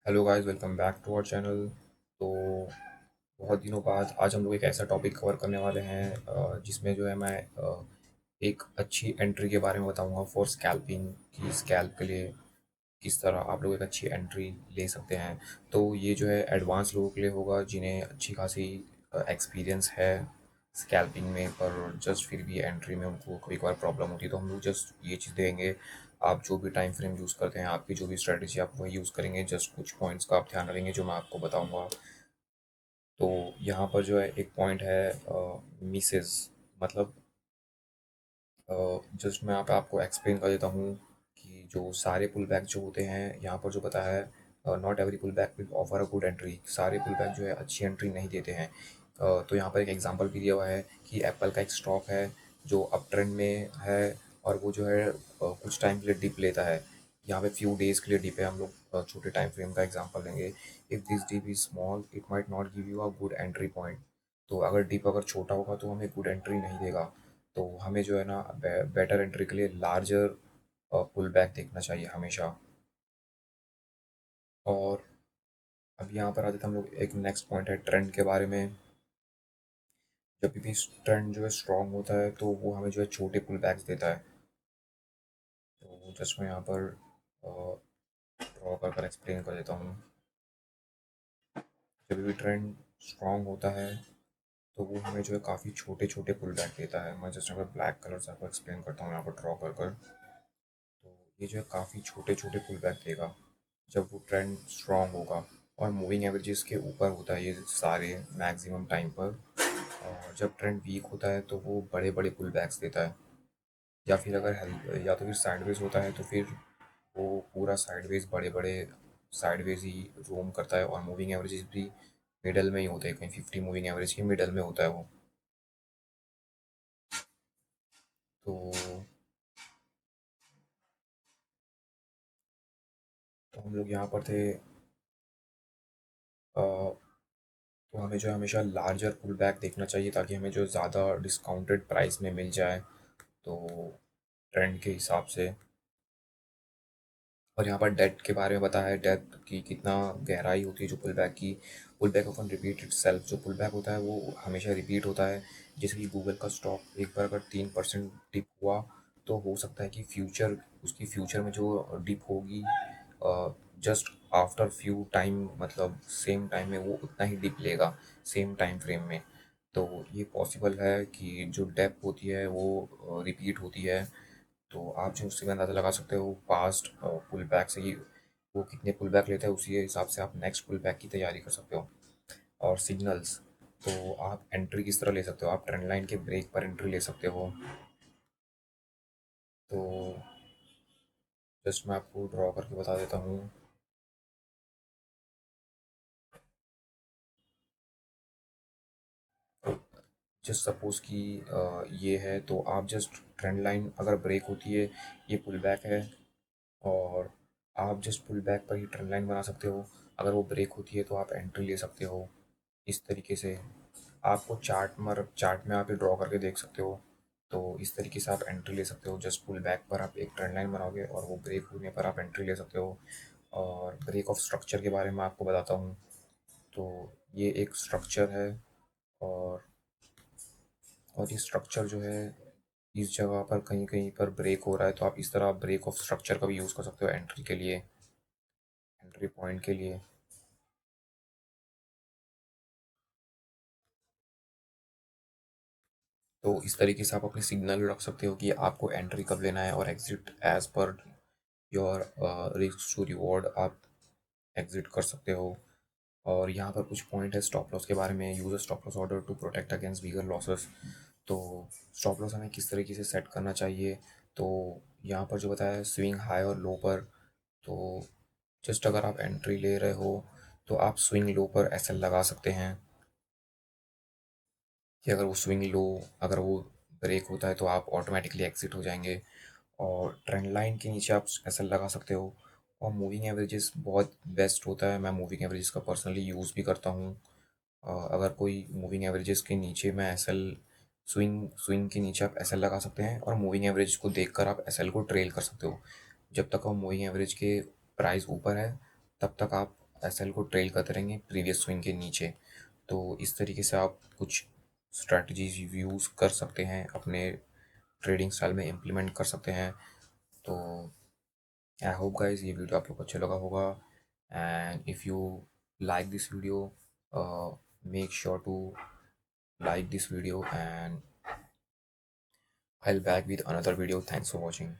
Hello guys, welcome back to our channel. तो बहुत दिनों बाद आज हम लोग एक ऐसा टॉपिक कवर करने वाले हैं जिसमें जो है मैं एक अच्छी एंट्री के बारे में बताऊंगा फॉर स्कैल्पिंग, कि स्कैल्प के लिए किस तरह आप लोग एक अच्छी एंट्री ले सकते हैं। तो ये जो है एडवांस लोगों के लिए होगा जिन्हें अच्छी खासी एक्सपीरियंस है स्कैल्पिंग में, पर जस्ट फिर भी एंट्री में उनको कभी कभार प्रॉब्लम होती है। तो हम लोग जस्ट ये चीज़ देंगे। आप जो भी टाइम फ्रेम यूज़ करते हैं, आपकी जो भी स्ट्रेटजी आप वही यूज़ करेंगे, जस्ट कुछ पॉइंट्स का आप ध्यान रखेंगे जो मैं आपको बताऊंगा। तो यहाँ पर जो है एक पॉइंट है मिसेस, मतलब जस्ट मैं यहाँ पे आपको एक्सप्लेन कर देता हूँ कि जो सारे पुल बैक जो होते हैं यहाँ पर जो बताया है, not every pull back will offer a good entry. सारे पुल बैक जो है अच्छी एंट्री नहीं देते हैं। तो यहाँ पर एक एग्जांपल भी दिया हुआ है कि एप्पल का एक स्टॉक है जो अप ट्रेंड में है, और वो जो है कुछ टाइम के लिए डिप लेता है। यहाँ पे फ्यू डेज़ के लिए डिप है। हम लोग छोटे टाइम फ्रेम का एग्जांपल लेंगे। If this dip is small it might not give you a good entry point. तो अगर डिप अगर छोटा होगा तो हमें गुड एंट्री नहीं देगा। तो हमें जो है ना बेटर एंट्री के लिए लार्जर पुल बैक देखना चाहिए हमेशा। और अब यहाँ पर आ जाते हैं हम लोग, एक नेक्स्ट पॉइंट है ट्रेंड के बारे में। जब भी ट्रेंड जो है स्ट्रांग होता है तो वो हमें जो है छोटे पुल बैक्स देता है। तो जस्ट मैं यहाँ पर ड्रॉ कर कर एक्सप्लेन कर देता हूँ। जब भी ट्रेंड स्ट्रांग होता है तो वो हमें जो है काफ़ी छोटे छोटे पुल बैक देता है। मैं जस्ट यहाँ पर ब्लैक कलर से आपको एक्सप्लेन करता हूँ यहाँ पर ड्रॉ कर कर। तो ये जो है काफ़ी छोटे छोटे पुल बैक देगा जब वो ट्रेंड स्ट्रांग होगा। और मूविंग एवरेजेस के ऊपर होता है ये सारे मैक्सिमम टाइम पर। और जब ट्रेंड वीक होता है तो वो बड़े बड़े पुल बैक्स देता है। या फिर अगर या तो फिर साइडवेज होता है तो फिर वो पूरा साइडवेज बड़े बड़े साइडवेज ही रोम करता है। और मूविंग एवरेजेस भी मिडल में ही होते हैं, कहीं 50 मूविंग एवरेज के मिडल में होता है वो। तो तो हम लोग यहाँ पर थे। अ, तो हमें जो है हमेशा लार्जर पुल बैक देखना चाहिए ताकि हमें जो ज़्यादा डिस्काउंटेड प्राइस में मिल जाए। तो ट्रेंड के हिसाब से। और यहाँ पर डेप्थ के बारे में बताया है, डेप्थ की कितना गहराई होती है जो पुल बैक की। पुल बैक अपन रिपीट इट सेल्फ, जो पुल बैक होता है वो हमेशा रिपीट होता है। जैसे कि गूगल का स्टॉक एक बार अगर 3% डिप हुआ तो हो सकता है कि फ्यूचर में जो डिप होगी जस्ट आफ्टर फ्यू टाइम, मतलब सेम टाइम में वो उतना ही डिप लेगा सेम टाइम फ्रेम में। तो ये पॉसिबल है कि जो डेप्थ होती है वो रिपीट होती है। तो आप जो उससे भी अंदाज़ा लगा सकते हो पास्ट पुल बैक से ही वो कितने पुल बैक लेता है, उसी के हिसाब से आप नेक्स्ट पुल बैक की तैयारी कर सकते हो। और सिग्नल्स, तो आप एंट्री किस तरह ले सकते हो, आप ट्रेंड लाइन के ब्रेक पर एंट्री ले सकते हो। तो जस्ट मैं आपको ड्रॉ करके बता देता हूँ। जस्ट सपोज़ कि ये है, तो आप जस्ट ट्रेंड लाइन अगर ब्रेक होती है, ये पुल बैक है, और आप जस्ट पुल बैक पर ही ट्रेंड लाइन बना सकते हो। अगर वो ब्रेक होती है तो आप एंट्री ले सकते हो इस तरीके से। आपको चार्ट में आप ये ड्रॉ करके देख सकते हो। तो इस तरीके से आप एंट्री ले सकते हो। जस्ट पुल बैक पर आप एक ट्रेंड लाइन बनाओगे और वो ब्रेक होने पर आप एंट्री ले सकते हो। और ब्रेक ऑफ स्ट्रक्चर के बारे में आपको बताता हूँ। तो ये एक स्ट्रक्चर है, और ये स्ट्रक्चर जो है इस जगह पर कहीं कहीं पर ब्रेक हो रहा है, तो आप इस तरह ब्रेक ऑफ स्ट्रक्चर का भी यूज़ कर सकते हो एंट्री के लिए, एंट्री पॉइंट के लिए। तो इस तरीके से आप अपने सिग्नल रख सकते हो कि आपको एंट्री कब लेना है, और exit as per your risk to reward आप एग्जिट कर सकते हो। और यहाँ पर कुछ पॉइंट है स्टॉप लॉस के बारे में। Use stop loss order to protect against bigger losses. तो स्टॉप लॉस हमें किस तरीके से सेट करना चाहिए, तो यहाँ पर जो बताया है स्विंग हाई और लो पर। तो जस्ट अगर आप एंट्री ले रहे हो तो आप स्विंग लो पर एसएल लगा सकते हैं, कि अगर वो स्विंग लो, अगर वो ब्रेक होता है तो आप ऑटोमेटिकली एग्जिट हो जाएंगे। और ट्रेंड लाइन के नीचे आप एसएल लगा सकते हो। और मूविंग एवरेजेस बहुत बेस्ट होता है, मैं मूविंग एवरेजेस का पर्सनली यूज़ भी करता हूँ। अगर कोई मूविंग एवरेजेस के नीचे मैं एसएल, स्विंग स्विंग के नीचे आप एसएल लगा सकते हैं, और मूविंग एवरेज को देखकर आप एसएल को ट्रेल कर सकते हो। जब तक आप मूविंग एवरेज के प्राइस ऊपर है तब तक आप एसएल को ट्रेल करते रहेंगे प्रीवियस स्विंग के नीचे। तो इस तरीके से आप कुछ स्ट्रैटेजीज यूज़ कर सकते हैं, अपने ट्रेडिंग स्टाइल में इम्प्लीमेंट कर सकते हैं। तो आई होप गाइस ये वीडियो आप लोग को अच्छा लगा होगा, and if you like this video, make sure to like this video, and I'll back with another video. Thanks for watching.